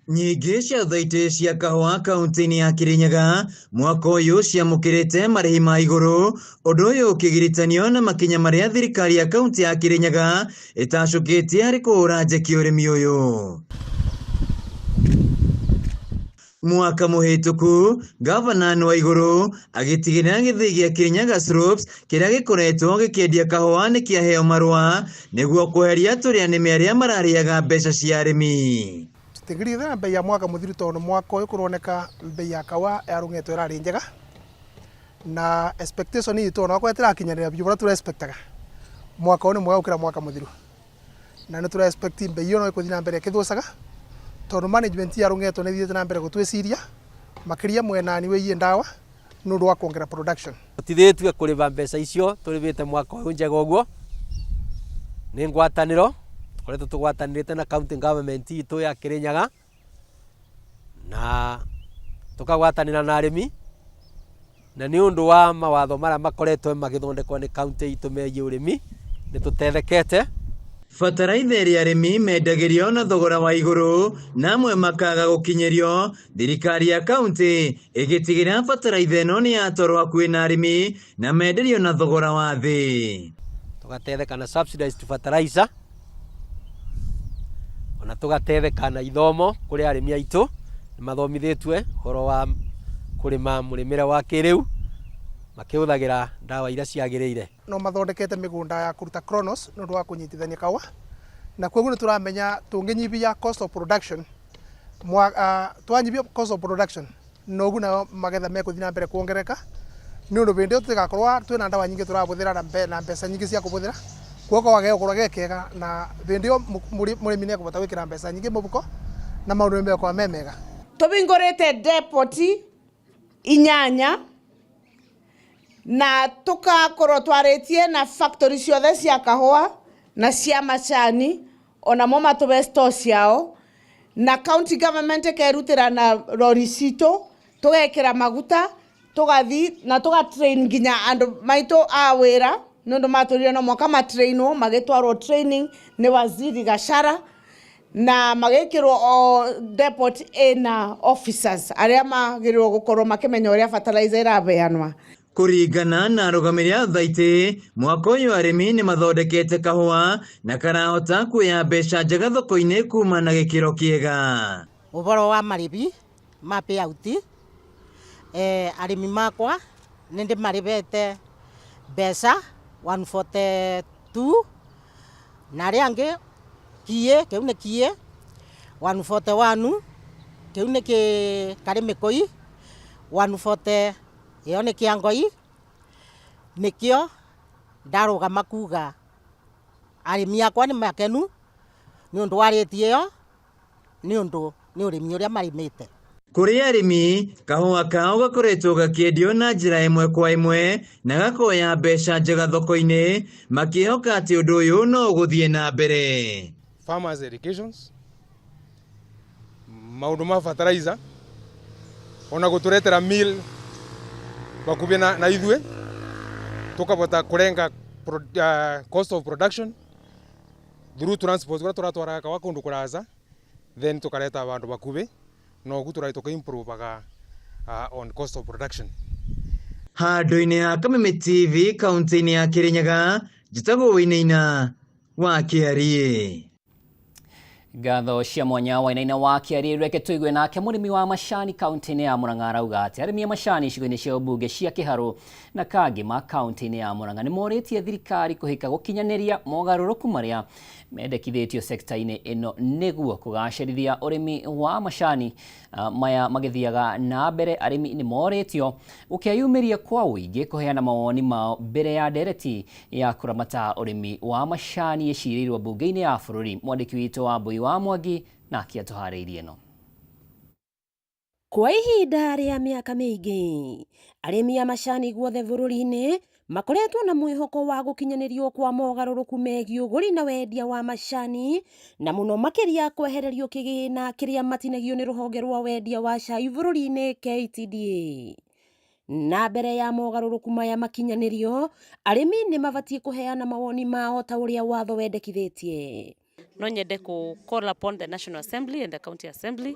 Nyingĩ cia thothaitĩ cia kahũa kaunti-inĩ ya Kirinyaga mwaka ũyũ ciamũkĩrĩte marĩhi ma igũrũ, ũndũ ũyũ ũkĩgiritanio na makinya marĩa thirikari ya kaunti ya Kirinyaga ĩtacũkĩtie harĩ kũhũra njeki ũrĩmi ũyũ. Mwaka mũhĩtũku gavana wa igũrũ agĩtigĩrĩra gĩthĩi gĩa Kirinyaga Slops kĩrĩa gĩkoretwo gĩkĩendia kahũa nĩ kĩaheo marũa nĩguo kweheria tũrĩa-nĩme arĩa mararĩaga mbeca cia arĩmi. Tigirithana bei ya mwaka muthiru tondu mwaka uyu kuroneka bei ya kawa yarungetwo irari njega na expectation itu no kwa tirakinyanira biu tura expectaga mwaka uyu ni mwega gukira mwaka muthiru na ni tura expect bei iyo no ikuthina na mbere kithucaga tondu management yarungetwo ni thiete na mbere gutwiciria makiria mwenani wiie ndawa nundu wa kuongera production tutithitwe kuriva mbeca icio turivite mwaka uyu njega uguo ni ngwataniro koretwo tugwatanirite na county government itu ya Kirinyaga na tukagwatanira na arĩmi na nĩ ũndũ wa mawatho marĩa makoretwo magĩthondekwo nĩ county itu megiĩ ũrĩmi nĩ tũtethekete. Bataraitha ĩrĩa arĩmi mendagĩrio na thogora wa igũrũ na amwe makaga gũkinyĩrio, thirikari ya kaunti ĩgĩtigĩrĩra bataraitha ĩno nĩ yatwarwo hakuhĩ na arĩmi na menderio na thogora wa thĩ. Tũgatetheka na subsidized fertilizer, ona tugatetheka na ithomo kuri arĩmi aitũ nĩ mathomithĩtwe horo wa kũrĩma mũrĩmĩre wa kĩrĩu, makiuthagira ndawa iria ciagirire. No mathondekete migunda ya kuruta Kronos no ndwa kunyitithania kawa na kweguo turamenya tunginyibia cost of production twanyibia cost of production nogu na magetha mekuthii na mbere kuongereka ni undu bindi tutigakorwa twina ndawa nyingi turabuthira na mbeca nyingi cia kubuthira kuoko wage ukorwa gekega na bindi murimi ne kubota wikira mbeca nyingi mubuko na maundu meko memega. Tubingorete depot inyanya na tukakorwo twaritie na factory ciothe cia kahua na cia macani ona mo matube store ciao na county government kerutira na lori cito tugekira maguta tugathi na tugatrain nginya andu maito awira nundu maturire no mwaka matrainwo magitwarwo training ni waziri Gachara na magekirwo o depot ina officers aria magirirwo gukorwo makimenya uria fertilizer irabeanwa. Kuringana na arugamiri a thaiti mwaka uyu arimi ni mathondekete kahua na karahota kuya mbeca njega thoko-ini kuma na gikiro kiega. Uboro wa maribi ma payout arimi makwa nindi maribete mbeca 142 na riangi kie kiu ni kie 141 kiu ni ki karimikoi 140 iyo ni kiangoi nikio ndarugama kuga arimi akwa ni makenu ni undu waritie yo ni undu ni urimi uria marimite. Kuri arimi kahua kao gakoretwo gakiendio na njira imwe kwa imwe na gakoya mbeca njega thoko-ini makihoka ati undu uyu no guthie na mbere. Farmers educations maundu ma fertilizer ona guturetera meal bakubia na ithue tukabota kurenga cost of production through transport kwa turatwara kawa kundu kuraza then tukareta bandu bakube no guturai tukaimprove on cost of production. Handu-ini ha Kameme TV kaunti-ini ya Kirinyaga njitagwo Wainaina wa Kiarie. Ngatho cia mwanya Wainaina wa Kiarie reke tuigwe nake murimi wa macani kaunti-ini ya Murang'a arauga ati arimi a macani icigo-ini cia ubunge cia Kiharu na Kangima kaunti-ini ya Murang'a ni moritie thirikari kuhika gukinyaniria mogaruruku maria mendekithitio sekta-ini ino niguo kugacirithia urimi wa macani maya magithiaga na mbere. Arimi ni moritio ukiayumiria kwa uingi kuheana mawoni mao mbere ya ndereti ya kuramata urimi wa macani icirirwo bunge-ini ya bururi. Mwandiki witu wa Mbui wa Mwangi na akiatuhariirie no. Kwa ihinda rĩa miaka mĩingĩ arĩmi a macani guothe bũrũri-inĩ makoretwo na mwĩhoko wa gũkinyanĩrio kwa mogarũrũku megiĩ ũgũri na wendia wa macani na mũno makĩria kwehererio kĩgĩna kĩrĩa matinagio nĩ rũhonge rwa wendia wa cai bũrũri-inĩ KTDA. Na mbere ya mogarũrũku maya makinyanĩrio arĩmi nĩ mabatiĩ kũheana mawoni mao ta ũrĩa watho wendekithĩtie. No nyende ku call upon the National Assembly and the County Assembly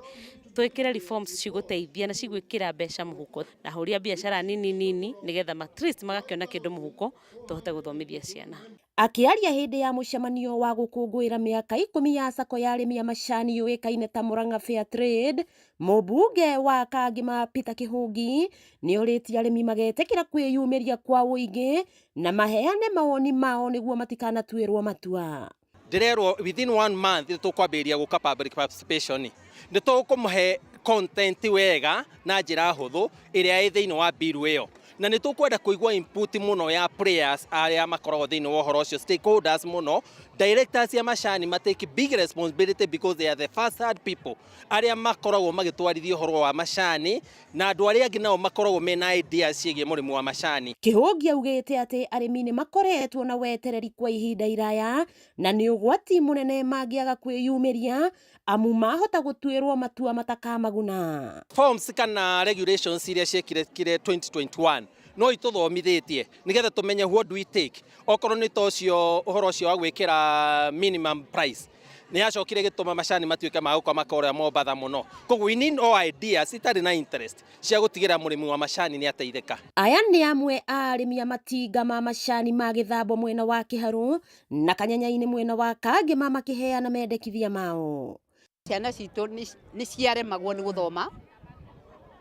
twikire reforms ciguteithia na cigwikira mbeca muhuko na huria biashara nini nigetha at least magakiona kindu muhuko tuhote guthomithia ciana. Akiaria hindi ya mucemanio wa gukungwira miaka 10 ya sako ya arimi a macani yuikaine ta Murang'a Fair Trade, mubunge wa Kangima Peter Kihungi ni uritie arimi magetekira kwiyumiria kwa uingi na maheane mawoni mao niguo matikanatuirwo matua. Direro within 1 month tukwambiria guka public participation ni tukumuhe content wega na njira huthu iria i thiini wa bill iyo na ni tukwenda kuigwa input muno ya players aria makoragwo thiini wa uhoro ucio, stakeholders muno. Directors ya macani matake big responsibility because they are the first hand people aria makoragwo magitwarithia uhoro wa macani na andu aria angi nao makoragwo mena ideas ciigie murimi wa macani. Kihungi augite ati arimi ni makoretwo na wetereri kwa ihinda iraya na ni ugwati munene mangiaga kwiyumiria amu mahota gutuirwo matua matakamaguna. Forms kana regulations iria ciekire 2021 no ituthomithitie nigetha tumenye what do we take okorwo ni tocio uhoro ucio wa gwikira minimum price ni acokire gituma macani matuike maguka makoria mobatha muno. Koguo we need all ideas itari na interest cia gutigira murimi wa macani ni ateithika. Aya ni amwe a arimi a matinga ma macani ma Githambo mwena wa Kiharu na Kanyanya-ini mwena wa Kangima makiheana mendekithia mao. Ciana citu ni ciaremagwo ni guthoma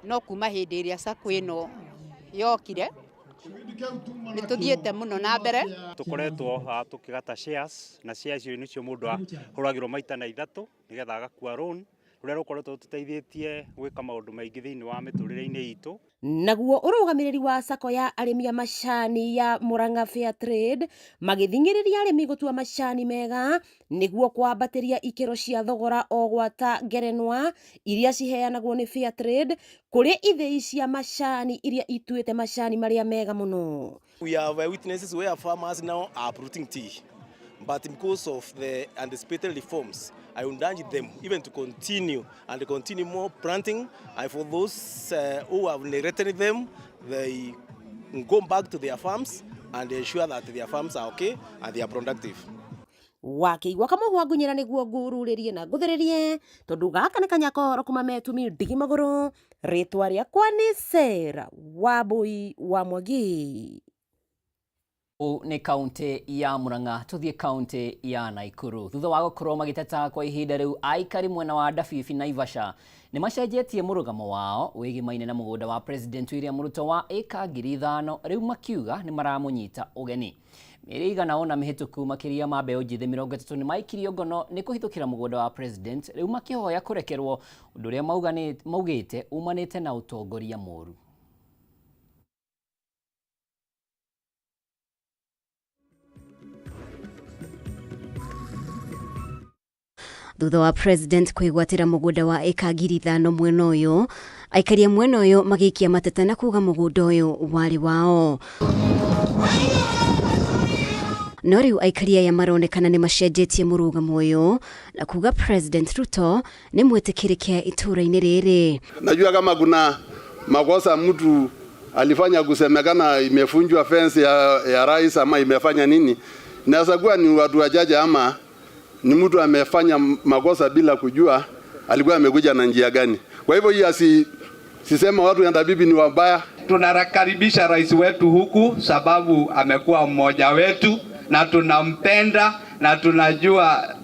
no kuma hindi iria sako ino yokire nituthiete muno na mbere tukoretwo tukigata shares na shares icio nicio mundu ahuragirwo maita na ithatu nigetha agakua loan ruria rukoretwo tuteithĩtie gwĩka maũndũ maingĩ thĩinĩ wa mĩtũrĩre-inĩ itũ. Naguo ũrũgamĩrĩri wa sako ya arĩmi a macani ya Murang'a Fair Trade magĩthingĩrĩria arĩmi gũtua macani mega nĩguo kwambatĩria ikĩro cia thogora o gwata ngerenwa iria ciheanagwo nĩ Fair Trade kũrĩ ithĩi cia macani iria ituĩte macani marĩa mega mũno. We have witnesses where farmers now are uprooting tea, but because of the anticipated reforms, I would urge them even to continue more planting. And for those who have neglected them, they go back to their farms and ensure that their farms are okay and they are productive. Wakĩigua kamũhwa ngunyĩra nĩguo ngururĩrie na nguthĩrĩrie tondũ gaka nĩ kanyako kuma metumi ndigi magũrũ rĩtwa rĩakwa nĩ Sera Wambui wa Mwangi. Nĩ kaunti ya Murang'a tuthie kaunti ya Naikuru. Thutha wa gũkorwo magĩteta kwa ihinda rĩu aikari mwena wa Ndabibi na Ivasha nĩ macenjetie mũrũgamo wao wĩgimaine na mũgũnda wa President William Ruto wa ĩka 5,000 rĩu makiuga nĩ maramũnyita ũgeni. Mĩeri igana ona mĩhĩtũku makĩria ma mbeũ njĩthĩ 30 nĩ maikirio ngono nĩ kũhithũkĩra mũgũnda wa President rĩu makĩhoya kũrekerwo ũndũ ũrĩa maugĩte umanĩte na ũtongoria mũru. Thutha wa President kwĩgwatĩra mũgũnda wa ĩka 5,000 mwena ũyũ, aikaria mwena ũyũ magĩikia mateta na kuga mũgũnda ũyũ warĩ wao. No rĩu aikaria aya maronekana nĩ macenjetie mũrũgamo ũyũ na kuga President Ruto nĩ mwĩtĩkĩrĩke itũra-inĩ rĩrĩ. Najua kama kuna makosa mtu alifanya kusemekana imefunjwa fence ya rais ama imefanya nini, inaweza kuwa ni watu wachache ama ni mtu amefanya makosa bila kujua alikuwa amekuja na njia gani. Kwa hivyo hii sisema watu ya Ndabibi ni wabaya. Tunakaribisha rais wetu huku sababu amekuwa mmoja wetu na tunampenda na tunajua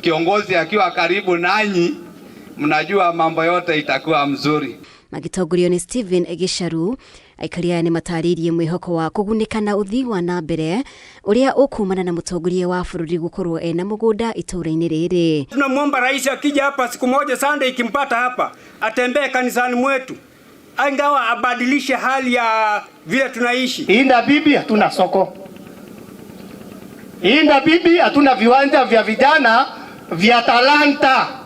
kiongozi akiwa karibu nanyi mnajua mambo yote itakuwa mzuri. Magitongorio ni Stephen Egisharu aikaria nĩ mataririe mwĩhoko wa kũgunĩka na ũthii wa na mbere ũrĩa ũkumana na mũtongoria wa bũrũri gũkorwo ena mũgũnda itũra-inĩ rĩrĩ. Tunamwomba rais akija hapa siku moja Sunday ikimpata hapa atembee kanisani mwetu ingawa abadilishe hali ya vile tunaishi. Hii Ndabibi hatuna soko. Hii Ndabibi hatuna viwanja vya vijana vya talanta.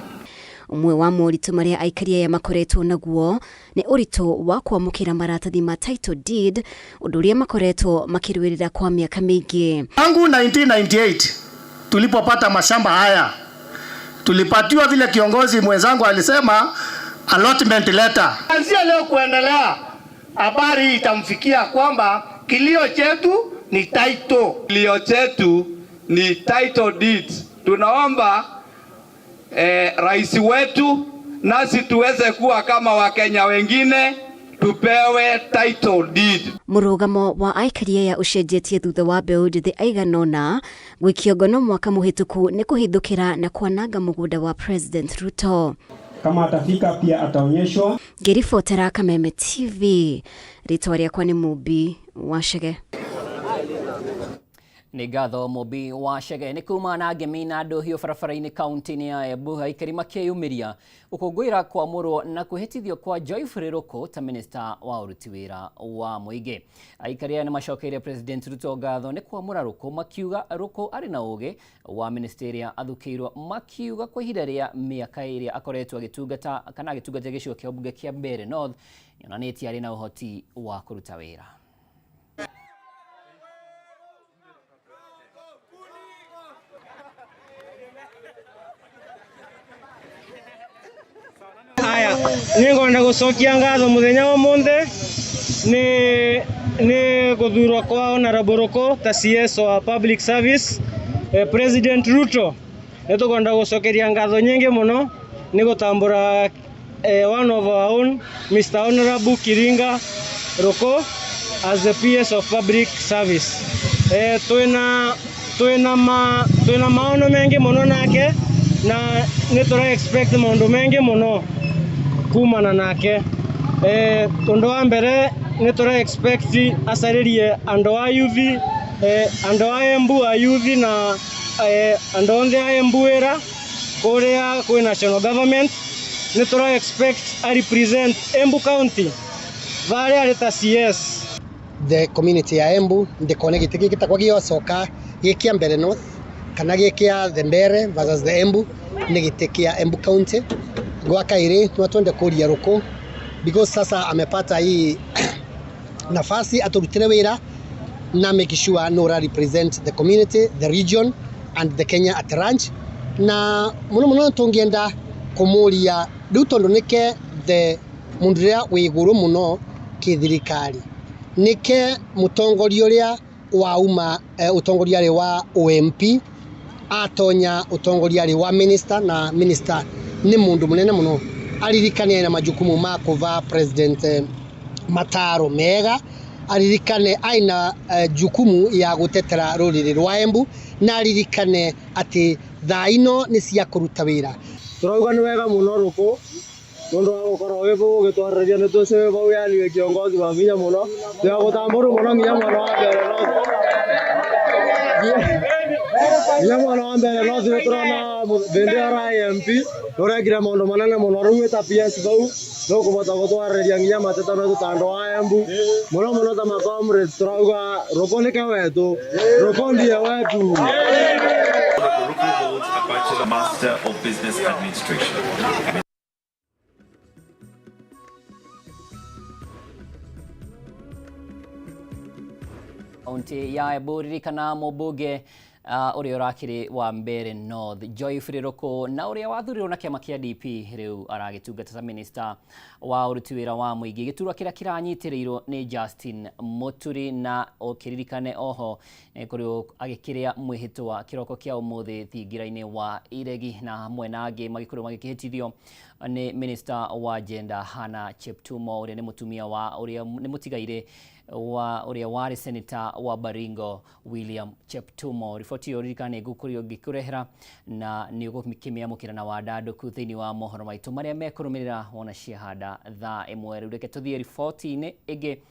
Umwe wa moritũ marĩa aikaria ya makoretwo naguo nĩ ũritũ wa kwamũkĩra maratathi ma title deed ũndũ ũrĩa makoretwo makĩrũĩrĩra kwa mĩaka mĩingĩ. Tangu 1998 tulipopata mashamba haya tulipatiwa vile kiongozi mwenzangu alisema allotment letter. Kuanzia leo kuendelea habari itamfikia kwamba kilio chetu ni title. Kilio chetu ni title deed. Tunaomba rais wetu nasi tuweze kuwa kama Wakenya wengine tupewe title deed. Mũrũgamo wa aikaria ya ũcenjetie thutha wa mbeũ njĩthĩ aigana ũna gwĩkio ngono mwaka mũhĩtũku nĩ kũhithũkĩra na kwananga mũgũnda wa President Ruto. Kama atafika pia ataonyeshwa. Ngĩribotera Kameme TV, rĩtwa rĩakwa nĩ Mũmbi wa Chege. Nĩ ngatho Mũmbi wa Chege. Nĩ kuma na ngemi na andũ hiũ barabara-inĩ kaunti-inĩ ya Embu aikari makĩyumĩria gũkũngũĩra kwamũrwo na kwĩhĩtithio kwa Joyfrey Ruku ta minister wa ũruti wĩra wa mũingĩ. Aikari aya nĩ macokeire President Ruto ngatho nĩ kwamũra Ruku makiuga Ruku arĩ na ũgĩ wa minister ĩrĩa athukĩirwo makiuga kwa ihinda rĩa mĩaka ĩrĩa akoretwo agĩtungata kana agĩtungatĩra gĩcigo kĩa ũmbunge kĩa Mbeere North yonanĩtie arĩ na ũhoti wa kũruta wĩra. Haya, nĩngwenda gũcokia ngatho mũthenya wa ũmũthĩ nĩ gũthurwo kwa Honorable Ruku ta CS wa Public Service. President Ruto nĩtũkwenda gũcokeria ngatho nyingĩ mũno nĩ gũtambũra one of our own Mr. Honorable Kiringa Ruku as the PS of Public Service. Twĩna maono mengi mũno nake na nĩtũra expect maũndũ mengi mũno kumana nake. Ũndũ wa mbere nitura expect asaririe ando a youth ando a Embu a youth na ando onthe a Embu era kuria kwi national government nitura expect a represent Embu County vale aleta CS the community ya Embu ndikone gitiki gitakwa giocoka gikia mbere north kana gikia the mbere versus the Embu ni gitikia Embu County gwaka ire twatwende kuria ruko because sasa amepata hii nafasi aturutire wira na make sure no represent the community, the region and the Kenya at large na muno tungienda kumuria riu tondu nike the munduria wiguru muno kithirikari nike mutongoria uria wauma utongoria wa OMP atonya utongoria wa minister na minister ni mundu munene muno aririkane na majukumu ma kuva president mataro mega aririkane aina jukumu ya gutetera ruriri rwa Embu na aririkane ati thaino ni cia kuruta wira turauga ni wega muno ruko tondu wa gukora webu gitwararia ni tuce bau yani kiongozi wa minya muno ya gutamburu muno nginya mwana wa mbere no ya mwana wa mbere no turona bendera ya MP turagira maundu manene muno riu ta PS bau no kubota gutwararia nginya mateta no tutando wa Embu muno ta makomrades turauga ruko ni kawetu ruko ndiye wetu holds a Bachelor Master of Business Administration. Kaunti ya Embu ririkana mũmbunge uria urakiri wa mbere North Joy Friroko na uria wathurirwo na kiama kia DP riu aragitungata ta minister wa uruti wira wa muingi giturwa kira kiranyitirirwo ni Justin Muturi na okiririkane oho kurio agikiria mwihitwa kiroko kia umuthi thingiraini wa iregi na hamwe na angi magikurwo magikihitithio ni minister wa gender Hannah Cheptumo uria ni mutumia wa uria ni mutigaire wa uria wari senator wa Baringo William Cheptumo. Riboti yo ririkane gukurio gikurehera na ni ugukimia na wadado kuthini wa mohoro maitu maria mekurumirira wona ciahanda tha imwe riu reke tuthie riboti-ini ingi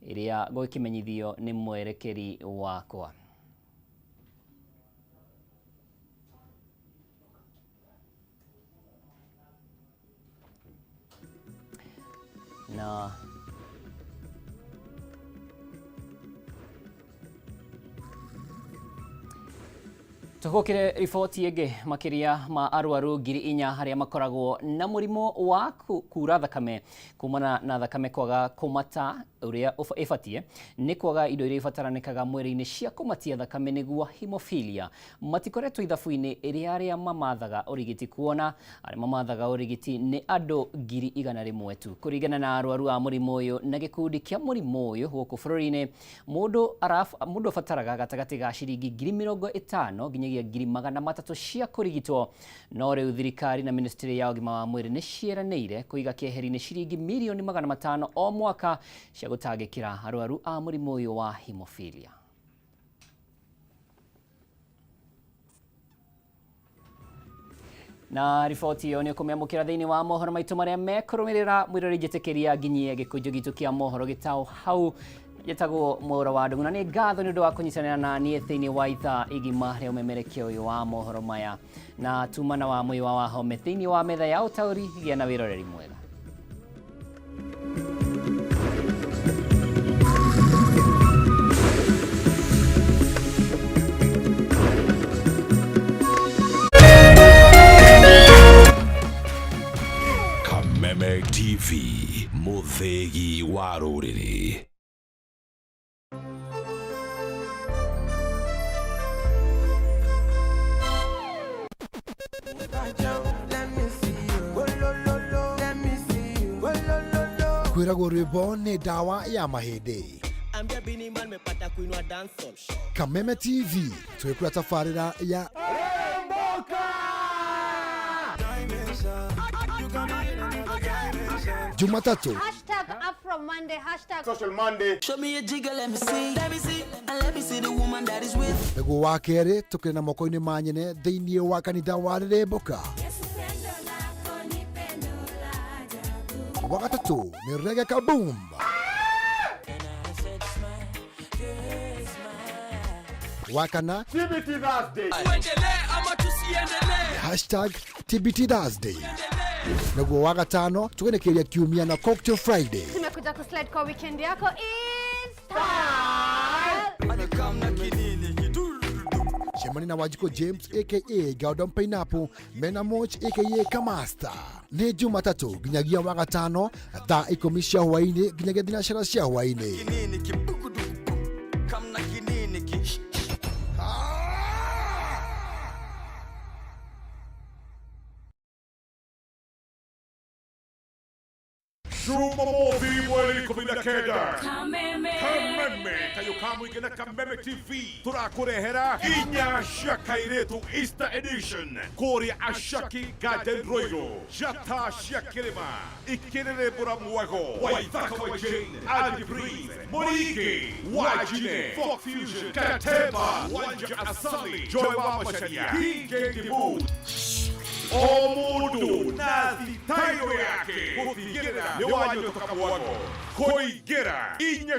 iria gukimenyithio ni mwerekeri wakwa. Na tukokire riboti ige makiria ma arwaru ngiri 4 haria makoragwo na murimo wa kura thakame kumana na thakame kwaga kumata uria ifatie ni kwaga indo iria ifataranikaga mwiri-ini cia kumatia thakame niguo hemophilia matikoretwo ithabu-ini iria aria mamathaga urigiti kuona aria mamathaga urigiti ni andu ngiri 100 tu kuringana na arwaru a murimo uyu na gikundi kia murimo uyu guku bururi-ini mundu afataraga gatagati ga ciringi 50,000 nginyagia 300,000 cia kurigitwo no riu thirikari na ministry ya ugima wa mwiri ni cieraneire kuiga kieheri-ini ciringi milioni 500 o mwaka cia gutangikira arwaru a murimo uyu wa hemophilia. Na riboti yo ni kumemukira thiini wa mohoro maitu maria mekurumirira mwirori njitikiria nginyie gikunjo gitu kia mohoro gitao hau yetagwo mora wa ndung'u na ni ngatho ni undu wa kunyitanira na nie thiini wa ithaa igima ria umemerekia uyu wa mohoro maya na tumana wa mwiwa wa home thiini wa metha ya utauri gia na wiroreri mwega. Kameme TV muthegi wa ruriri. Kwiragwo rwimbo ni dawa ya mahindi. Kameme TV twikura tafarira ya Jumatatu #AfroMonday #Social Monday. Show me a jigger, let me see. Let me see. And let me see the woman that is with. Nego wa kere tukina moko-ini ma nyene thiini wa kanitha wa Riremboka. Wa gatatu ni Reggae Kaboom. wakana TBT Thursday. Tuendelee ama tusiendelee? Hashtag TBT Thursday. Naguo wagatano tugenekeria kiumia na Cocktail Friday. Tumekuja kuslide kwa weekend yako in style. Shemani na Wajiko James aka Gordon Pineapple, Mena Moch aka Kamasta. Ni Jumatatu ginyagia wagatano thaa 10 cia hwaini ginyagia thinacara cia hwaini. Shuma movi mweli kumina keda Kameme Kayo kamu ikena Kameme TV Turakurehera Inya Shaka Iretu Easter Edition Kori Ashaki Garden Royal Jata Shakirima Ikinere Buramuago Waithaka Wajane Adi Breeze Morike Wajine Folk Fusion Katema Wanja Asali Joy Wamashania Hige Dibu Omudu nazi tayo yake kutigera lewanyo toka mwako koigera inya